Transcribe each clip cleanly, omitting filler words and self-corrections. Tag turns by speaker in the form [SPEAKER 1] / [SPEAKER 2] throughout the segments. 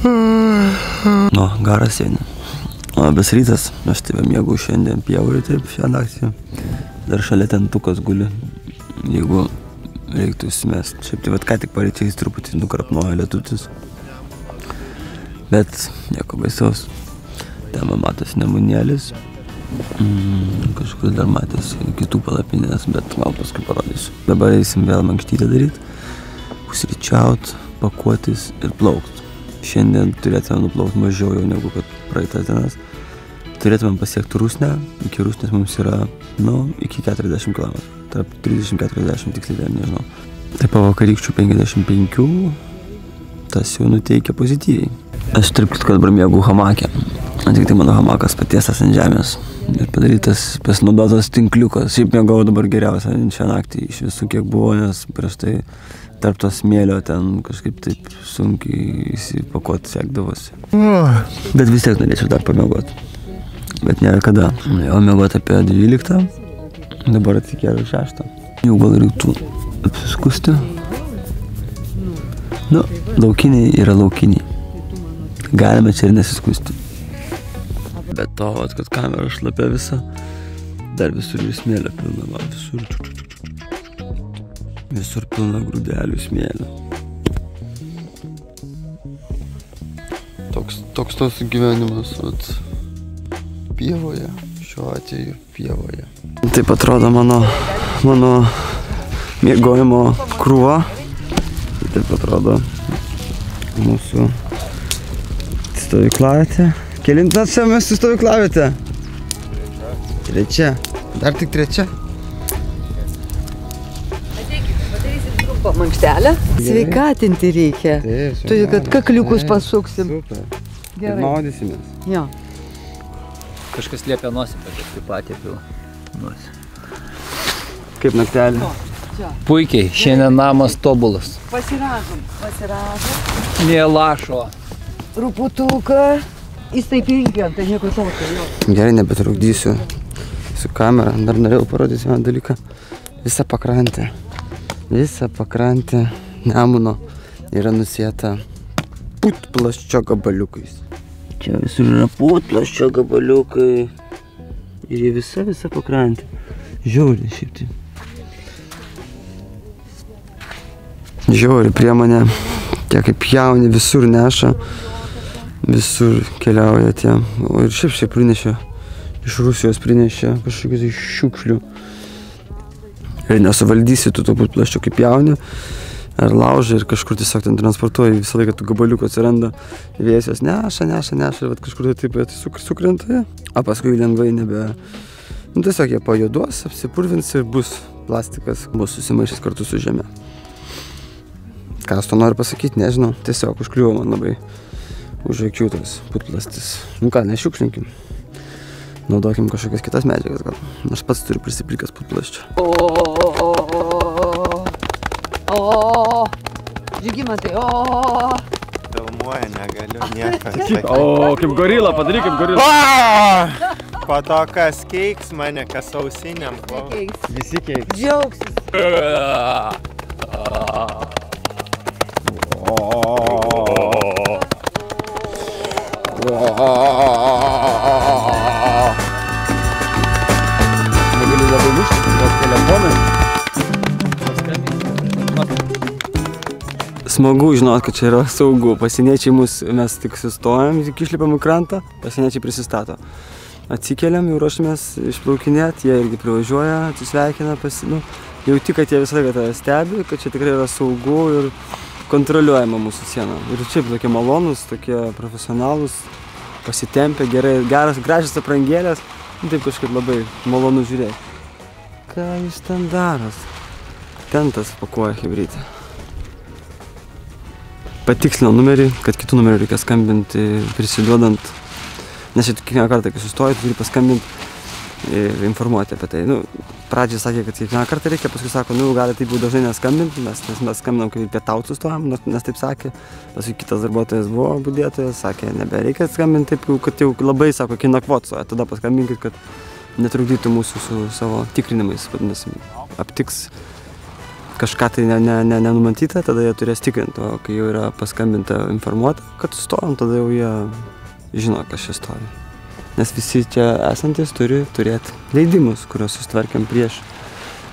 [SPEAKER 1] Nu, garas sėdi. Labas rytas, aš tave mėgau šiandien pievui, taip, šią naktį. Dar šalia tentukas guli, jeigu reiktų įsimest. Šiaip tai vat ką tik paryčiais truputį nukrapnuoja lietutis. Bet nieko baisaus. Ten matos nemunėlis. Kažkur dar matęs kitų palapinės, bet gal paskui parodysiu. Dabar eisim vėl mankštytę daryti, pusryčiaut, pakuotis ir plaukt. Šiandien turėtume nuplaukti mažiau jau negu kad praeitas dienas. Turėtume pasiekti Rusnę. Iki Rusnės mums yra, iki 40 km. Tarp 30-40 tiksliai, nežinau. Tai po vakarykščių 55 tas jau nuteikia pozityviai. Aš tarp kad dabar mėgau hamakę. Tik tai mano hamakas patiestas ant žemės. Ir padarytas pasinaudotas tinkliukas. Šiaip mėgau dabar geriausia šią naktį iš visų kiek buvo, nes prieš tai tarp to smėlio ten kažkaip taip sunkiai įsipakuoti sekdavosi. Bet vis tiek norėčiau dar pamiegoti. Bet nėra kada. Jau miegoti apie 12, dabar atsikėliau 6. Jau gal reiktų apsiskusti. Laukiniai yra laukiniai. Galime čia ir nesiskusti. Bet to, kad kamera šlapia visa, dar visur ir smėlio pilna, visur pilna grūdelių smėlio. Toks tos gyvenimas, pievoje, šiuo atveju pievoje. Taip atrodo mano miegojimo krūva. Taip atrodo mūsų stovyklavietė. Kelintas čia mes stovyklavietė? Trečia. Dar tik trečia?
[SPEAKER 2] Trumpą mankštelę. Sveikatinti reikia. Todėl, kad kakliukus pasuksim.
[SPEAKER 1] Super.
[SPEAKER 2] Gerai.
[SPEAKER 1] Maudysimės.
[SPEAKER 2] Jo.
[SPEAKER 3] Kažkas liepia nosį, bet aš taip pat įpilu nosį.
[SPEAKER 1] Kaip naktelė?
[SPEAKER 3] Puikiai, šiandien namas tobulas.
[SPEAKER 2] Pasiražom.
[SPEAKER 3] Nė lašo.
[SPEAKER 2] Truputuką. Jis taip įgiant, tai nieko tokio, jo.
[SPEAKER 1] Gerai, nebetrukdysiu su kamera. Dar norėjau parodyti vieną dalyką. Visa pakrantė Nemuno yra nusėta putplasčio gabaliukais. Čia visur yra putplasčio gabaliukai. Ir jie visa pakrantė. Žiauri šiaip tai. Žiauri priemonė. Tie kaip jauni visur neša. Visur keliauja tie. O ir šiaip prinešė. Iš Rusijos prinešė kažkokius iš šiukšlių. Ir nesuvaldysi tu to putplasčio kaip jauni. Ar laužai ir kažkur tiesiog ten transportuoji. Visą laiką tų gabaliukų atsiranda. Vėjas jos neša. Ir vat kažkur taip sukrenta. O paskui lengvai nebe... Tiesiog jie pajuoduos, apsipurvins ir bus plastikas. Bus susimaišęs kartu su žeme. Ką aš to noriu pasakyti, nežinau. Tiesiog užkliuvo man labai už akių tas putplastis. Ką, nešiukšlinkim. Naudokim kažkokias kitas medžiagas gal. Aš pats turiu prisiplikęs putplasčio.
[SPEAKER 2] Žygimantai,
[SPEAKER 4] Filmuoja, negaliu nieko.
[SPEAKER 1] Kaip gorila, padaryk kaip gorila.
[SPEAKER 4] Po to, kas keiks mane, kas ausiniam klaus.
[SPEAKER 1] Visi keiks.
[SPEAKER 2] džiaugsis.
[SPEAKER 1] Negaliu labai mušti, bet telefonai. Smagu žinot, kad čia yra saugu. Pasieniečiai mes tik sustojam, tik išlipam į krantą, pasieniečiai prisistato. Atsikeliam, jau ruošimės išplaukinėti, jie irgi privažiuoja, atsisveikina, jauti, kad jie visą laiką tave stebi, kad čia tikrai yra saugu ir kontroliuojama mūsų siena. Ir čia tokie malonūs, tokie profesionalūs, pasitempę, gražios aprangėlės, taip kažkaip labai malonu žiūrėti. Ką jūs ten daros? Tentas pakuoja chebrytę. Patikslinau numerį, kad kitų numerių reikia skambinti prisiduodant. Nes čia kiekvieną kartą, kai sustoji, tu turi paskambinti ir informuoti apie tai. Pradžiai sakė, kad kiekvieną kartą reikia, paskui sako, gali taip jau dažnai neskambinti, nes mes skambinam, kai pietaut sustojam, nes taip sakė. Paskui kitas darbuotojas buvo budėtojas, sakė, nebereikia skambinti taip, kad jau labai, sako, kai nakvotsoja, tada paskambinkit, kad netrukdytų mūsų su savo tikrinimais, vadinasi, aptiks kažką tai nenumatyta, tada jie turės tikrinti, o kai jau yra paskambinta informuota, kad stovim, tada jau jie žino, kas čia stovi. Nes visi čia esantis turi turėti leidimus, kuriuos sustvarkėm prieš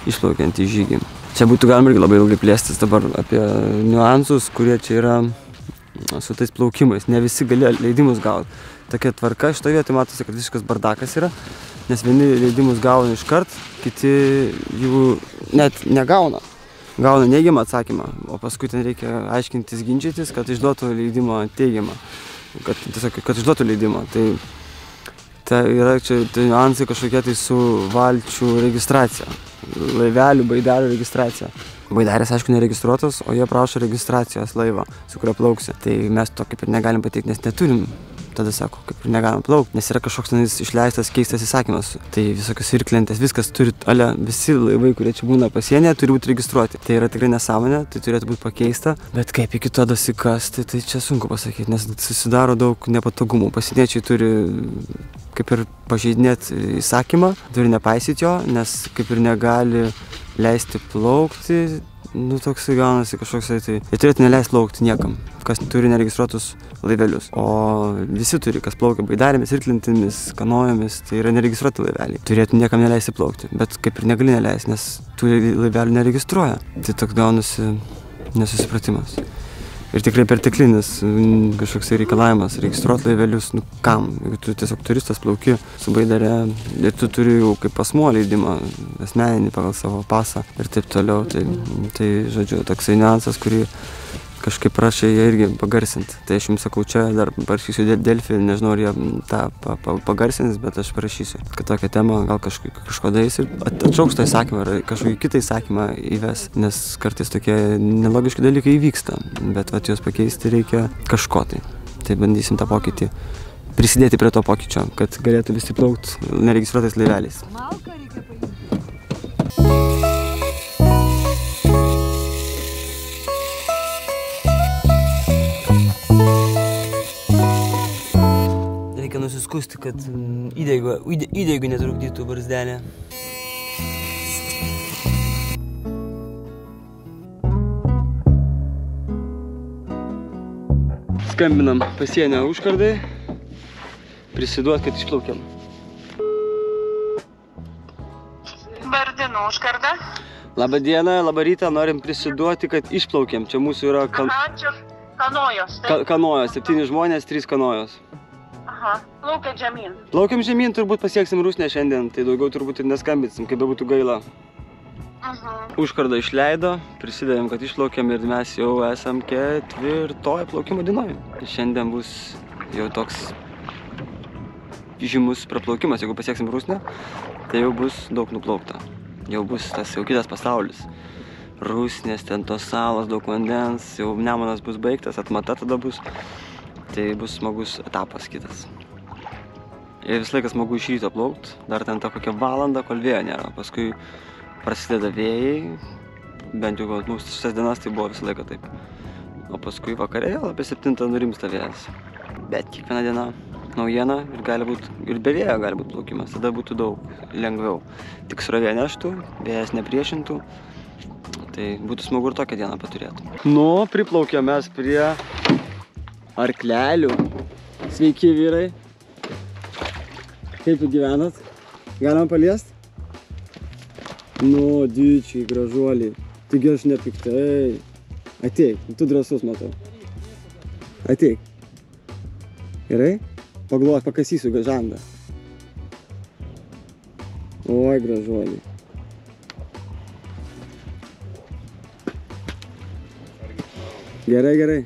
[SPEAKER 1] išplaukiant į žygį. Čia būtų galima irgi labai ilgai plėstis dabar apie niuansus, kurie čia yra su tais plaukimais. Ne visi galėjo leidimus gauti. Tokia tvarka šitoje vietoje matosi, kad visiškas bardakas yra, nes vieni leidimus gauna iškart, kiti jų net negauna. Gauna neigiamą atsakymą, o paskui ten reikia aiškintis, ginčytis, kad išduotų leidimą teigiamą. Kad išduotų leidimą. Tai yra čia niuansai kažkokie tai su valčių registracija. Laivelių, baidarių registracija. Baidarės, aišku, neregistruotos, o jie prašo registracijos laivą, su kurio plauksi. Tai mes to kaip ir negalim pateikti, nes neturim. Tada sako, kaip ir negalim plaukti, nes yra kažkoks išleistas keistas įsakymas. Tai visokios irklentės, viskas turi, visi laivai, kurie čia būna pasienyje, turi būti registruoti. Tai yra tikrai nesąmonė, tai turėtų būti pakeista. Bet kaip iki to dasikasti, tai čia sunku pasakyti, nes susidaro daug nepatogumų. Pasieniečiai turi kaip ir pažeidinėti įsakymą, turi nepaisyti jo, nes kaip ir negali leisti plaukti. Nu, toksai gaunasi kažkoks, tai jie turėtų neleisti plaukti niekam, kas turi neregistruotus laivelius. O visi turi, kas plaukia baidarėmis, irklentėmis, kanojomis, tai yra neregistruoti laiveliai. Turėtų niekam neleisti plaukti, bet kaip ir negali neleisti, nes tų laivelių neregistruoja. Tai toks gaunasi nesusipratimas. Ir tikrai perteklinis kažkoks reikalavimas registruoti laivelius, nu kam? Jeigu tu tiesiog turistas plauki su baidare ir tu turi jau kaip asmuo leidimą asmeninį pagal savo pasą ir taip toliau, tai žodžiu, toksai niuansas, kurį kažkaip prašė jie irgi pagarsinti. Tai aš jums sakau, čia dar parašysiu Delfi, nežinau, ar jie tą pagarsins, bet aš parašysiu, kad tokią temą gal kažko darys ir atšauks tą įsakymą ar kažkokį kitą įsakymą įves, nes kartais tokie nelogiški dalykai įvyksta, bet vat juos pakeisti reikia kažko tai. Tai bandysim tą pokytį, prisidėti prie to pokyčio, kad galėtų visi plaukti neregistruotais laiveliais. Nusiskusti, kad įdėgių netrukdytų barzdelė. Skambinam pasienio užkardai, prisiduot, kad išplaukiam.
[SPEAKER 5] Bardino užkarda.
[SPEAKER 1] Labą dieną, labą rytą, norim prisiduoti, kad išplaukiam. Čia mūsų yra
[SPEAKER 5] Čia kanojos.
[SPEAKER 1] Kanojos, 7 žmonės, 3 kanojos.
[SPEAKER 5] Aha, plaukiam žemyn.
[SPEAKER 1] Plaukiam žemyn, turbūt pasieksim Rusnę šiandien, tai daugiau turbūt ir neskambinsim, kaip bebūtų gaila. Užkardą išleido, prisidavėm, kad išplaukiam ir mes jau esam 4. plaukimo dienoje. Šiandien bus jau toks žymus praplaukimas, jeigu pasieksim Rusnę, tai jau bus daug nuplaukta. Jau bus tas jau kitas pasaulis. Rusnės, ten tos salos, daug vandens, jau Nemunas bus baigtas, atmata tada bus. Tai bus smagus etapas kitas. Ir vis laikas smagu iš ryto plaukt, dar ten tą kokią valandą, kol vėjo nėra. Paskui prasideda vėjai, bent jau mūsų šitas dienas tai buvo visą laiką taip. O paskui vakare apie 7 nurimsta vėjas. Bet kiekviena diena naujiena ir gali būt, ir be vėjo gali būt plaukimas, tada būtų daug lengviau. Tik srovė neštų, vėjas nepriešintų, tai būtų smagu ir tokią dieną paturėtų. Nu, priplaukėm mes prie arklelių. Sveiki, vyrai. Kaip gyvenat? Galima paliest? Nu, dyčiai, gražuoliai. Taigi aš nepiktai. Ateik, tu drąsus matau. Ateik. Gerai? Paglok, pakasysiu žandą. Oi, gražuoliai. Gerai, gerai.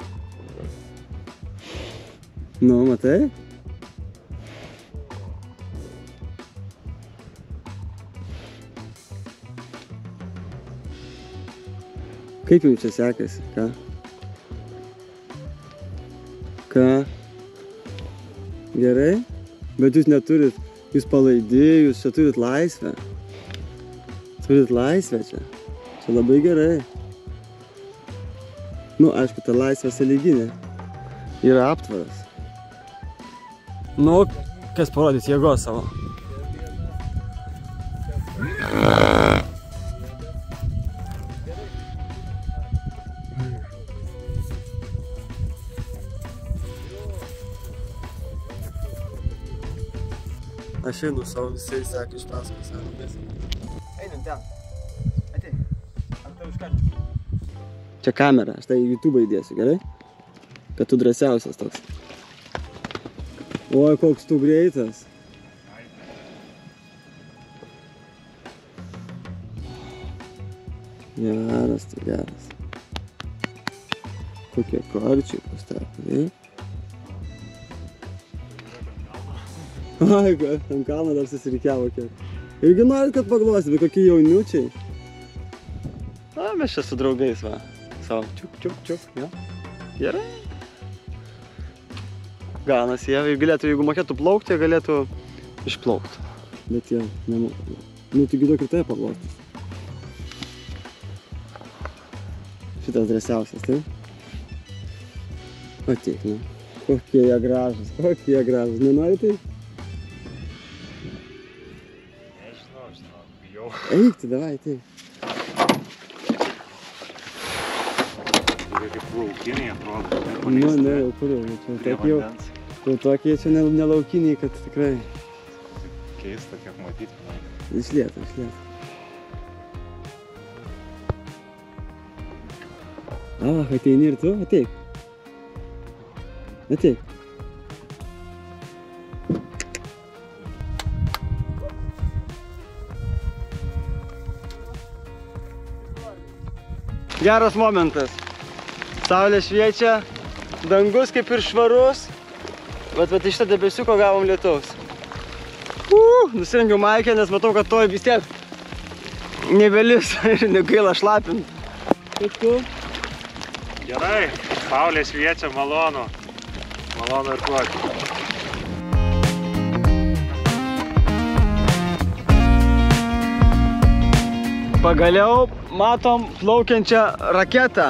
[SPEAKER 1] Nu, matai? Kaip jums čia sekasi? Ką? Ką? Gerai? Bet jūs neturit, jūs palaidi, jūs čia turit laisvę. Turit laisvę čia. Čia labai gerai. Nu, aišku, ta laisvė sąlyginė. Yra aptvaras. Nu, kas parodys jėgos savo? Aš einu savo visai sekė iš paskos, sakomės. Einam ten. Ateik. Ar tau iškarti? Čia kamera, aš tai į YouTube įdėsiu, gerai? Kad tu drąsiausias toks. Oi, koks tu greitas. Geras, tu geras. Kokie karčiai pastatė, Ai, ant kalno dar susirikiavo kiek. Irgi norit, kad paglosi, bet kokie jauniučiai. Na, mes čia su draugais, va. Savo, čiuk, jo. Gerai. Ganasi, jie galėtų, jeigu mokėtų plaukti, jie galėtų išplaukti. Bet jie nemoka. Nu, tik duok ir tai paglostis. Šitas drąsiausias, taip? Ateik, nu. Kokie jie gražus, Nenori tai?
[SPEAKER 4] Nežinau, bijau.
[SPEAKER 1] Eik, tai davai, ateik.
[SPEAKER 4] Kaip laukiniai atrodo.
[SPEAKER 1] Nu, ne, jau kur jau. Jau tokie čia nelaukiniai, kad tikrai.
[SPEAKER 4] Keista, kiek matyti.
[SPEAKER 1] Išlieta. Ateini ir tu? Ateik. Geras momentas. Saulė šviečia, dangus kaip ir švarus, bet iš šitą debesiuko gavom lietaus. Nusirengiau maikę, nes matau, kad toj vis tiek nebelis ir negaila šlapint. Kaip tu?
[SPEAKER 4] Gerai, saulė šviečia, malonu. Malonu ir kuoti.
[SPEAKER 1] Pagaliau matom plaukiančią raketą.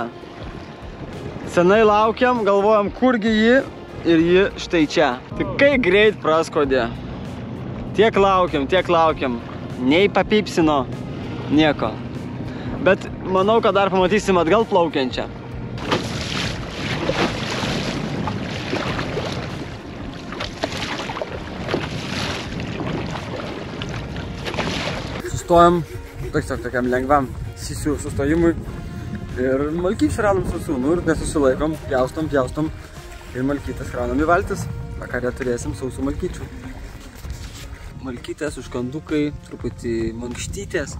[SPEAKER 1] Senai laukiam, galvojam, kurgi ji ir ji štai čia. Tik kai greit praskodė. Tiek laukiam. Nei papipsino nieko. Bet manau, kad dar pamatysim atgal plaukiančią. Sustojam tokiam lengvam sisių sustojimui ir malkyčių radom sausų, ir nesusilaikom, pjaustom ir malkytas kraunam į valtis. Vakare turėsim sausų malkyčių. Malkytės, užkandukai, truputį mankštytės,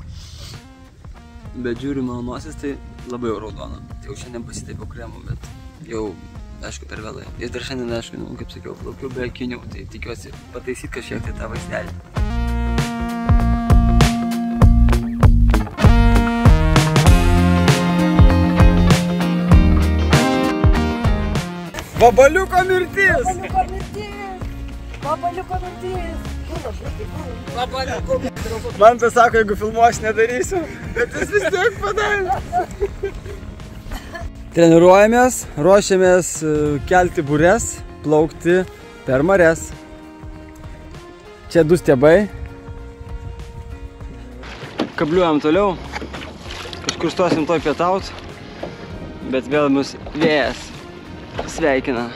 [SPEAKER 1] bet žiūriu mano nosis, tai labai jau raudona. Jau šiandien pasitaipiau kremu, bet jau, aišku, per vėlai. Ir dar šiandien, aišku, kaip sakiau, plaukiu be akinių, tai tikiuosi pataisyti kažkiek tai tą vaizdelį. Vabaliuko mirtis! Man tai sako, jeigu filmuos nedarysiu, bet jis vis tiek padarė. Treniruojamės, ruošiamės kelti bures, plaukti per marias. Čia 2 stiebai. Kabliuojam toliau. Kažkur stosim toj pietaut, bet vėl mus vėjas sveikina.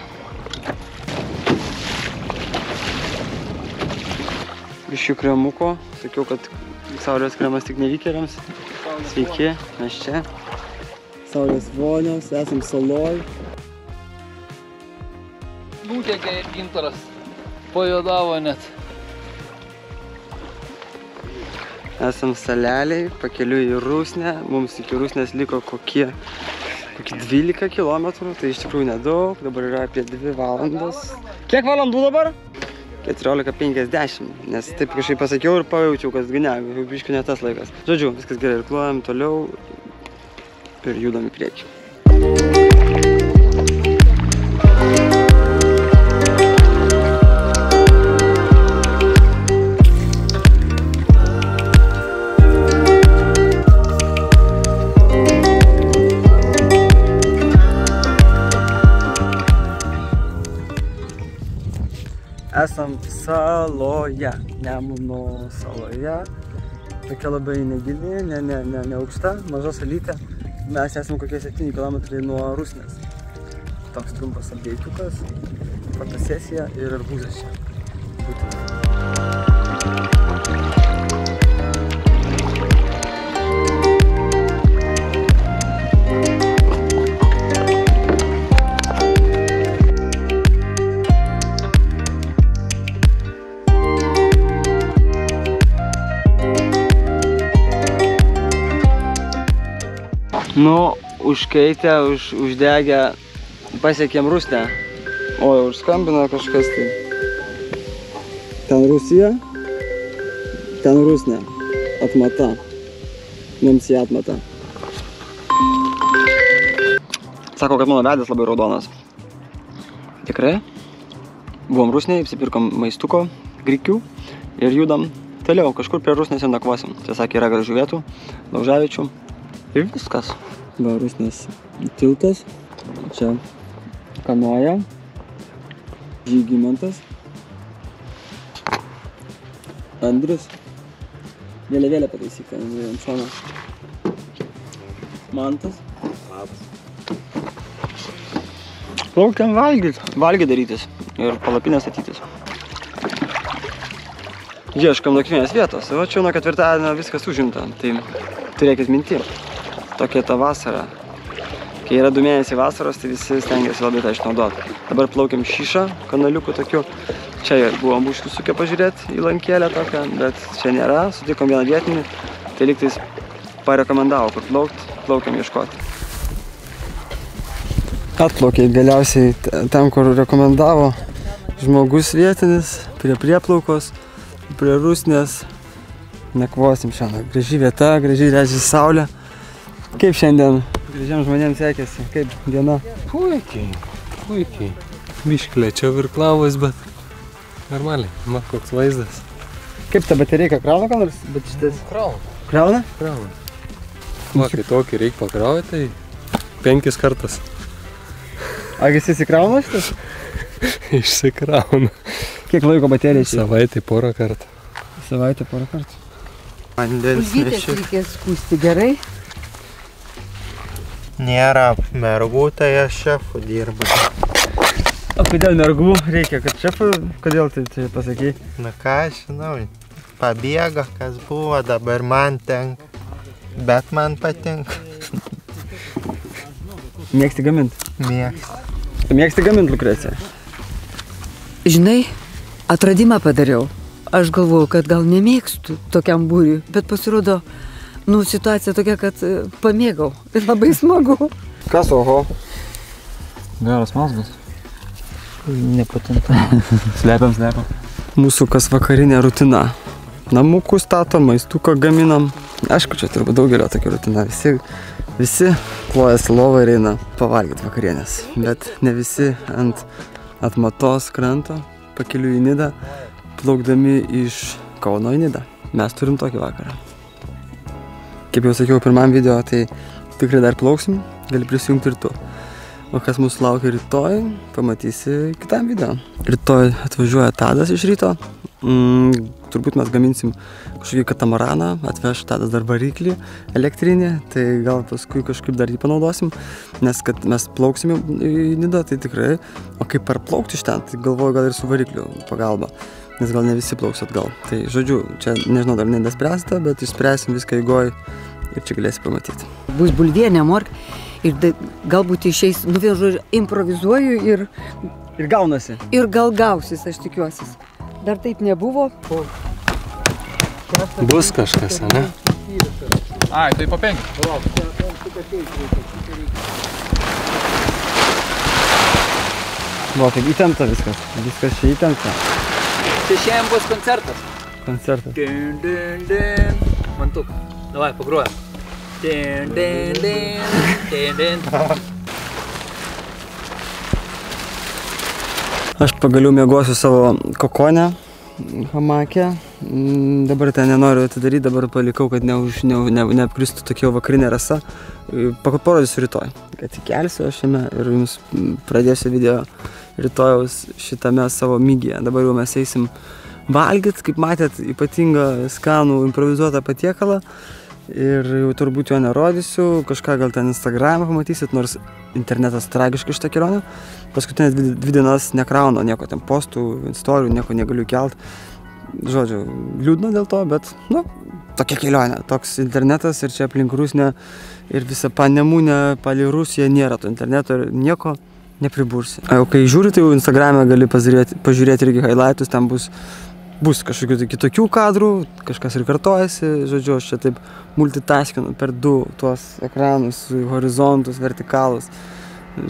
[SPEAKER 1] Biškių kremuko. Sakiau, kad saulės kremas tik nevykėliams. Sveiki, mes čia. Saulės vonios, esam saloj.
[SPEAKER 3] Nutekė ir gintaras. Pajodavo net.
[SPEAKER 1] Esam saleliai, pakeliui į Rusnę. Mums iki Rusnės liko kokie 12 kilometrų, tai iš tikrųjų nedaug. Dabar yra apie 2 valandas. Kiek valandų dabar? 14:50, nes taip kažkaip pasakiau ir pajaučiau, kad ne, jau biškiu ne tas laikas. Žodžiu, viskas gerai, ir kluojam toliau ir judam į priekį. Esam saloje, Nemuno saloje. Tokia labai negili, ne aukšta, maža salytė. Mes esam kokie 7 km nuo Rusnės. Toks trumpas apdeitukas, fotosesija ir arbūzas čia. Būtent. Nu, užkeitę, uždegę, pasiekėm Rusnę. O, užskambino kažkas tai. Ten Rusija, ten Rusnė. Atmata. Mums jį atmata. Sako, kad mano veidas labai raudonas. Tikrai? Buvom Rusnėj, apsipirkom maistuko, grikių ir judam toliau. Kažkur prie Rusnės ir nakvosim. Tai sakė, yra gražių vietų, Laužavičių. Ir viskas. Va, Rusnės tiltas. Čia kanoja. Žygimantas. Andrius. Vėliavėlę pataisyk, ant šono. Mantas. Plaukiam valgyt. Valgyt darytis. Ir palapinę statytis. Ieškam nakvynės vietos. Va čia nuo ketvirtadienio viskas užimta. Tai turėkit minti. Tokia ta vasara. Kai yra 2 mėnesiai vasaros, tai visi stengiasi labai tą išnaudoti. Dabar plaukiam Šyšą, kanaliukų tokių. Čia buvom užsukę pažiūrėti į lankėlę tokią, bet čia nėra. Sutikom vieną vietinį, tai lygtais parekomendavo, kur plaukiam ieškoti. Atplaukė galiausiai ten, kur rekomendavo žmogus vietinis, prie prieplaukos, prie Rusnės. Nakvosim šiandien. Graži vieta, gražiai leidžiasi saulė. Kaip šiandien gražiam žmonėms sekėsi? Kaip diena?
[SPEAKER 6] Puikiai, puikiai. Biškį lėčiau virklavus, bet normaliai. Ma, koks vaizdas.
[SPEAKER 1] Kaip ta baterija krauna ką nors? Bet šitas...
[SPEAKER 6] Krauna.
[SPEAKER 1] Krauna?
[SPEAKER 6] Krauna. Va, kai tokį reikia pakrauti, tai 5 kartus.
[SPEAKER 1] A, jis įsikrauna šitas?
[SPEAKER 6] Išsikrauna.
[SPEAKER 1] Kiek laiko baterija čia?
[SPEAKER 6] Savaitę porą kartų.
[SPEAKER 1] Savaitę porą kartų.
[SPEAKER 4] Vandens
[SPEAKER 2] Bulvytės
[SPEAKER 4] nešiu.
[SPEAKER 2] reikės skūsti gerai.
[SPEAKER 4] Nėra mergų, tai aš šefu dirbu.
[SPEAKER 1] O kodėl mergų reikia, kad šefų? Kodėl tai pasakei?
[SPEAKER 4] Na ką, žinau, pabėgo, kas buvo, dabar man tenka. Bet man patinka.
[SPEAKER 1] Mėgsti gamint?
[SPEAKER 4] Mėgstu.
[SPEAKER 1] Tu mėgsti gamint, Lukrecija?
[SPEAKER 2] Žinai, atradimą padariau. Aš galvoju, kad gal nemėgstu tokiam būriui, bet pasirodo, situacija tokia, kad pamėgau ir labai smagu.
[SPEAKER 1] Kas, oho?
[SPEAKER 3] Geras mazgas. Nepatinka. Slepiam.
[SPEAKER 1] Mūsų kas vakarinė rutina. Namukų statom, maistuką gaminam. Aišku, čia turbūt daugelio tokia rutina. Visi klojasi lovą ir eina pavalgyti vakarienės. Bet ne visi ant atmatos kranto, pakeliui į Nidą, plaukdami iš Kauno į Nidą. Mes turim tokį vakarą. Kaip jau sakiau pirmam video, tai tikrai dar plauksim, gali prisijungti ir tu. O kas mūsų laukia rytoj, pamatysi kitam video. Rytoj atvažiuoja Tadas iš ryto. Turbūt mes gaminsim kažkokį katamaraną, atveš Tadas dar variklį elektrinį, tai gal paskui kažkaip dar jį panaudosim, nes kad mes plauksim į Nidą, tai tikrai, o kaip parplaukti iš ten, tai galvoju gal ir su varikliu pagalba, nes gal ne visi plauks atgal. Tai žodžiu, čia nežinau, dar nespręsta, bet išspręsim viską eigoj ir čia galėsi pamatyti.
[SPEAKER 2] Bus bulvienė, mork ir galbūt išeis, žodžiu, improvizuoju ir
[SPEAKER 1] gaunasi.
[SPEAKER 2] Ir gal gausis, aš tikiuosi. Dar taip nebuvo.
[SPEAKER 6] Bus kažkas, ne?
[SPEAKER 3] Ai, tai po 5.
[SPEAKER 1] Va, kaip įtempta viskas. Viskas čia įtempta.
[SPEAKER 3] Tai šiandien bus koncertas.
[SPEAKER 1] Koncertas.
[SPEAKER 3] Din, din, din. Mantuk. Davai, pagrojam. Din, din, din. Din, din.
[SPEAKER 1] Aš pagaliau miegosiu savo kokonę, hamakę. Dabar ten nenoriu atidaryti, dabar palikau, kad neapkristų tokia vakarinė rasa. Parodysiu rytoj, kad įkelsiu aš jame ir jums pradėsiu video rytojaus šitame savo mygyje. Dabar jau mes eisim valgyt, kaip matėt, ypatingą skanų improvizuotą patiekalą. Ir jau turbūt jo nerodysiu, kažką gal ten Instagram'e pamatysit, nors internetas tragiškai šitą kelionę. Paskutinės 2 dienas nekrauna nieko ten postų, istorijų, nieko negaliu kelt. Žodžiu, liūdna dėl to, bet, tokia kelionė, toks internetas ir čia aplink Rusnę ir visą Panemunę, palei Rusiją nėra to interneto ir nieko nepribursi. O kai žiūri, tai jau Instagram'e gali pažiūrėti irgi highlightus, ten bus bus kažkokių tai kitokių kadrų, kažkas ir kartojasi, žodžiu, aš čia taip multitaskinu per 2 tuos ekranus, horizontus, vertikalus,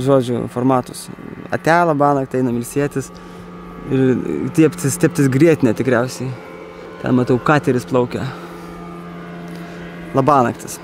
[SPEAKER 1] žodžiu, formatus. Ate, labanakt, einam ilsėtis ir teptis grietinę tikriausiai. Ten matau, kateris plaukia. Labanaktis.